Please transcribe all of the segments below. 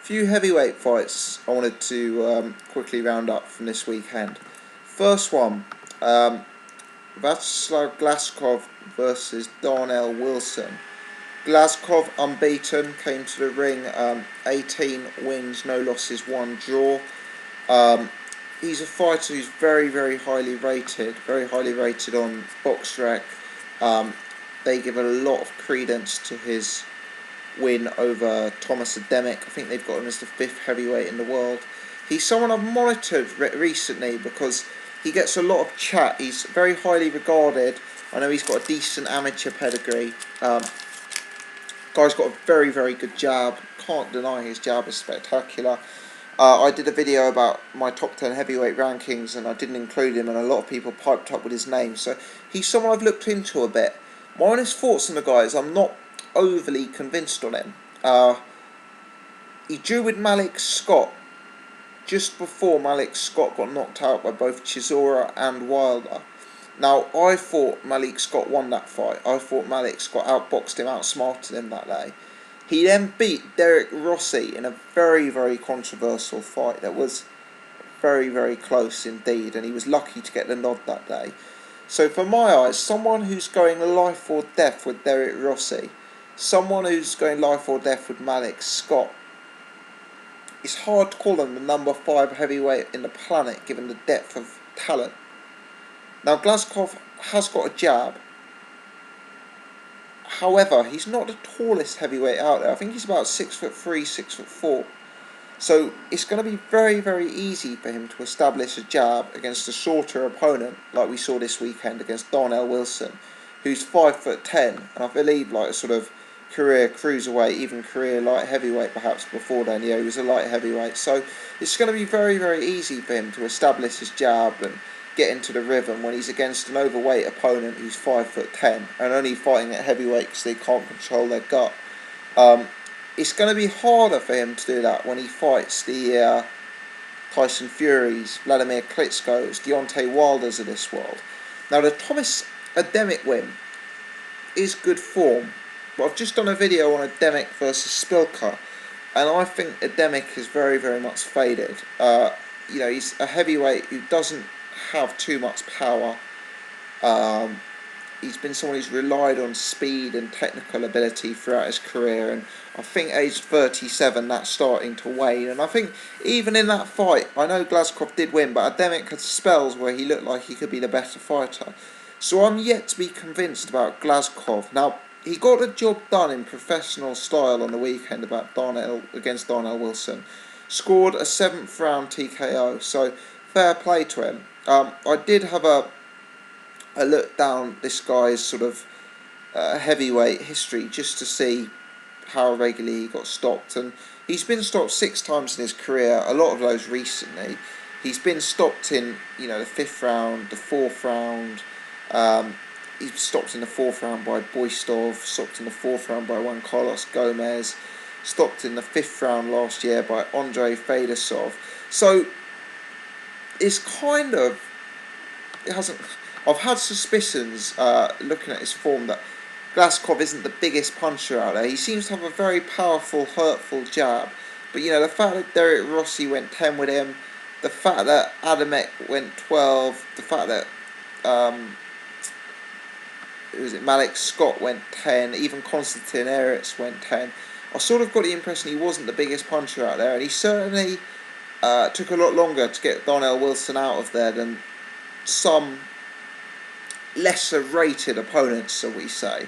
Few heavyweight fights I wanted to quickly round up from this weekend. First one, Vacislav Glazkov versus Darnell Wilson. Glazkov unbeaten, came to the ring, 18 wins, no losses, 1 draw. He's a fighter who's very highly rated on BoxRec. They give a lot of credence to his win over Thomas Ademic. I think they've got him as the 5th heavyweight in the world. He's someone I've monitored recently because he gets a lot of chat. He's very highly regarded. I know he's got a decent amateur pedigree. Guy's got a very good jab. Can't deny his jab is spectacular. I did a video about my top 10 heavyweight rankings and I didn't include him, and a lot of people piped up with his name. So he's someone I've looked into a bit. My honest thoughts on the guy is I'm not overly convinced on him. He drew with Malik Scott just before Malik Scott got knocked out by both Chisora and Wilder. Now, I thought Malik Scott won that fight. I thought Malik Scott outboxed him, outsmarted him that day. He then beat Derek Rossi in a very controversial fight that was very close indeed, and he was lucky to get the nod that day. So for my eyes, someone who's going life or death with Derek Rossi, someone who's going life or death with Malik Scott, it's hard to call him the number 5 heavyweight in the planet given the depth of talent. Now, Glazkov has got a jab. However, he's not the tallest heavyweight out there. I think he's about 6'3", 6'4". So it's going to be very easy for him to establish a jab against a shorter opponent, like we saw this weekend against Darnell Wilson, who's 5'10", and I believe like a sort of career cruiserweight, even career light heavyweight perhaps before then. Yeah, he was a light heavyweight. So it's going to be very easy for him to establish his jab and get into the rhythm when he's against an overweight opponent who's 5'10" and only fighting at heavyweight because they can't control their gut. It's going to be harder for him to do that when he fights the Tyson Furies, Vladimir Klitschko's, Deontay Wilders of this world. Now, the Thomas Ademic win is good form, but I've just done a video on Ademic versus Spilka, and I think Ademic is very much faded. You know, he's a heavyweight who doesn't have too much power. He's been someone who's relied on speed and technical ability throughout his career, and I think age 37 that's starting to wane. And I think even in that fight, I know Glazkov did win, but Ademic had spells where he looked like he could be the better fighter. So I'm yet to be convinced about Glazkov. Now, he got the job done in professional style on the weekend against Darnell Wilson. Scored a 7th round TKO, so fair play to him. I did have a look down this guy's sort of heavyweight history just to see how regularly he got stopped, and he's been stopped 6 times in his career, a lot of those recently. He's been stopped in, you know, the 5th round, the 4th round. He's stopped in the 4th round by Boistov, stopped in the 4th round by Juan Carlos Gomez, stopped in the 5th round last year by Andrei Fedosov. So it's kind of, I've had suspicions looking at his form that Glazkov isn't the biggest puncher out there. He seems to have a very powerful, hurtful jab. But, you know, the fact that Derek Rossi went 10 with him, the fact that Ademic went 12, the fact that Malik Scott went 10, even Konstantin Eretz went 10, I sort of got the impression he wasn't the biggest puncher out there, and he certainly took a lot longer to get Darnell Wilson out of there than some lesser rated opponents, shall we say.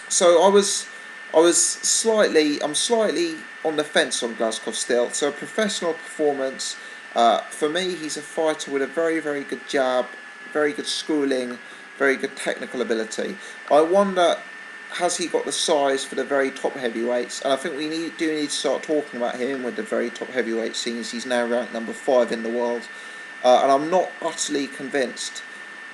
So I'm slightly on the fence on Glazkov still. So a professional performance. For me, he's a fighter with a very good jab, very good schooling, very good technical ability. I wonder, has he got the size for the very top heavyweights? And I think we do need to start talking about him with the very top heavyweights, seeing as he's now ranked number 5 in the world. And I'm not utterly convinced.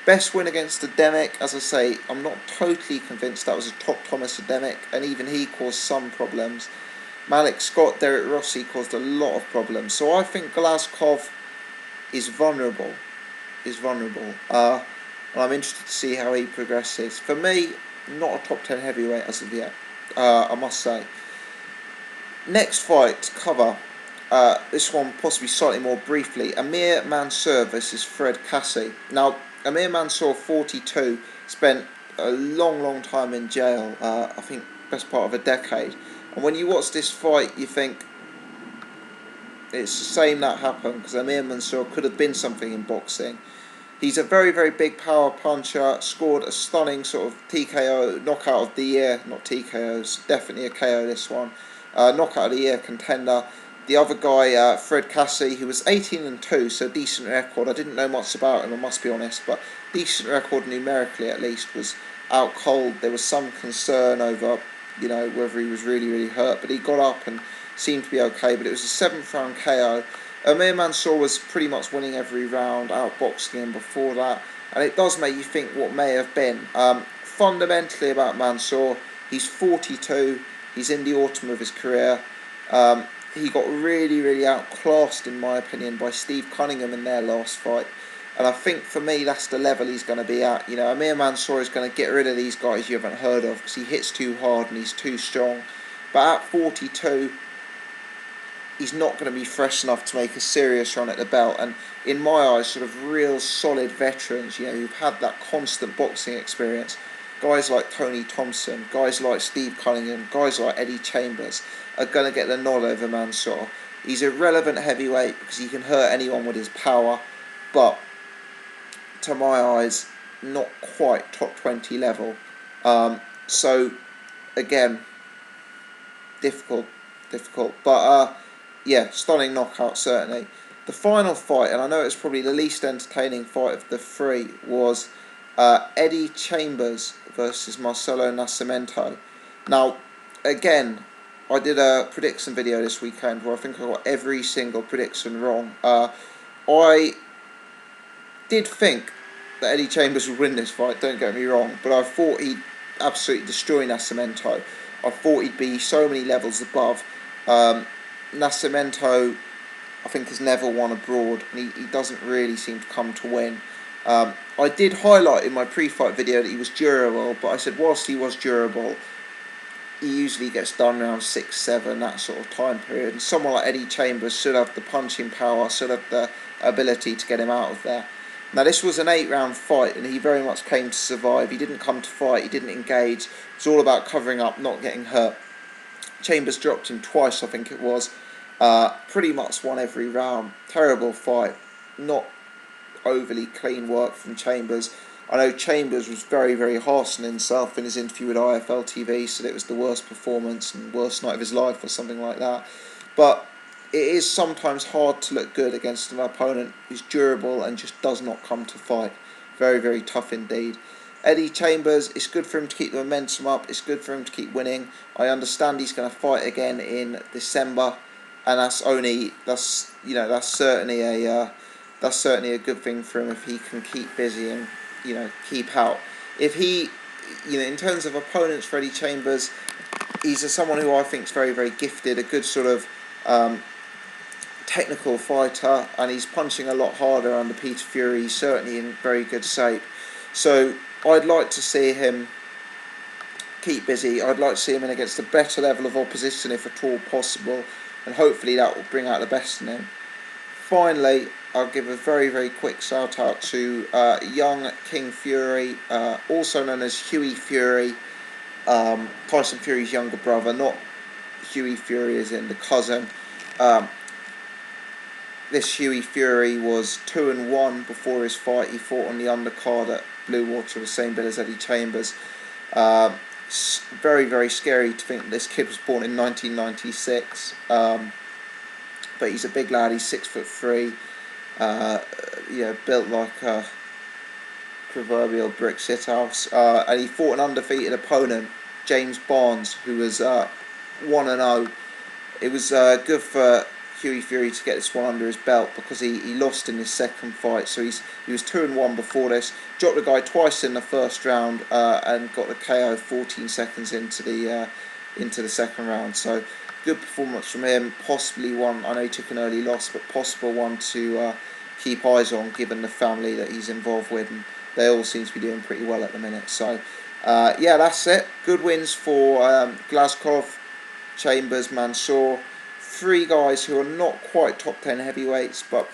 Best win against Ademic, as I say, I'm not totally convinced that was a top Thomas Ademic, and even he caused some problems. Malik Scott, Derek Rossi caused a lot of problems. So I think Glazkov is vulnerable. And I'm interested to see how he progresses. For me, not a top 10 heavyweight as of yet, I must say. Next fight to cover, this one possibly slightly more briefly, Amir Mansour versus Fred Cassie. Now, Amir Mansour, 42, spent a long time in jail, I think best part of a decade. And when you watch this fight, you think, it's a shame that happened, because Amir Mansour could have been something in boxing. He's a very big power puncher, scored a stunning sort of TKO, knockout of the year, not TKOs, definitely a KO this one, knockout of the year contender. The other guy, Fred Cassie, who was 18-2, so decent record. I didn't know much about him, I must be honest, but decent record numerically at least, was out cold. There was some concern over, whether he was really hurt, but he got up and seemed to be okay, but it was a 7th round KO. Amir Mansour was pretty much winning every round, outboxing him before that, and it does make you think what may have been. Fundamentally about Mansour, he's 42, he's in the autumn of his career. He got really outclassed, in my opinion, by Steve Cunningham in their last fight. And I think for me, that's the level he's going to be at. Amir Mansour is going to get rid of these guys you haven't heard of, because he hits too hard and he's too strong. But at 42, he's not going to be fresh enough to make a serious run at the belt. And in my eyes, sort of real solid veterans, who've had that constant boxing experience, guys like Tony Thompson, guys like Steve Cunningham, guys like Eddie Chambers, are going to get the nod over Mansour. He's a relevant heavyweight because he can hurt anyone with his power, but to my eyes, not quite top 20 level. So again, difficult, but yeah, stunning knockout certainly. The final fight, and I know it's probably the least entertaining fight of the three, was Eddie Chambers versus Marcelo Nascimento. Now, again, I did a prediction video this weekend where I think I got every single prediction wrong. I did think that Eddie Chambers would win this fight, don't get me wrong, but I thought he'd absolutely destroy Nascimento. I thought he'd be so many levels above. Nascimento, I think, has never won abroad, and he doesn't really seem to come to win. I did highlight in my pre-fight video that he was durable, but I said whilst he was durable, he usually gets done around 6-7, that sort of time period. And someone like Eddie Chambers should have the punching power, should have the ability to get him out of there. Now, this was an 8-round fight, and he very much came to survive. He didn't come to fight, he didn't engage. It was all about covering up, not getting hurt. Chambers dropped him twice, I think it was. Pretty much won every round. Terrible fight. Not overly clean work from Chambers. I know Chambers was very harsh on himself in his interview with IFL TV, said it was the worst performance and worst night of his life or something like that. But it is sometimes hard to look good against an opponent who's durable and just does not come to fight. Very tough indeed. Eddie Chambers, it's good for him to keep the momentum up, it's good for him to keep winning. I understand he's going to fight again in December, and that's certainly a good thing for him if he can keep busy and keep out. If he, in terms of opponents for Eddie Chambers, he's someone who I think is very gifted, a good sort of technical fighter, and he's punching a lot harder under Peter Fury. He's certainly in very good shape. So I'd like to see him keep busy. I'd like to see him in against a better level of opposition if at all possible, and hopefully that will bring out the best in him. Finally, I'll give a very quick shout out to young King Fury, also known as Hughie Fury, Tyson Fury's younger brother, not Hughie Fury as in the cousin. This Hughie Fury was 2-1 before his fight. He fought on the undercard at Blue Water, the same bill as Eddie Chambers. Very scary to think that this kid was born in 1996. But he's a big lad. He's 6'3". Built like a proverbial brick shithouse. And he fought an undefeated opponent, James Barnes, who was 1-0. It was good for Hughie Fury to get this one under his belt because he lost in his second fight. So he was 2-1 before this. Dropped the guy twice in the first round and got the KO 14 seconds into the second round. So good performance from him. Possibly one, I know he took an early loss, but possible one to keep eyes on given the family that he's involved with, and they all seem to be doing pretty well at the minute. So yeah, that's it. Good wins for Glazkov, Chambers, Mansour. 3 guys who are not quite top 10 heavyweights, but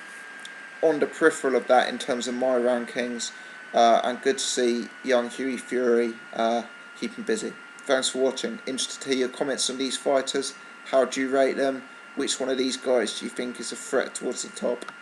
on the peripheral of that in terms of my rankings. And good to see young Hughie Fury keeping busy. Thanks for watching. Interested to hear your comments on these fighters. How do you rate them? Which one of these guys do you think is a threat towards the top?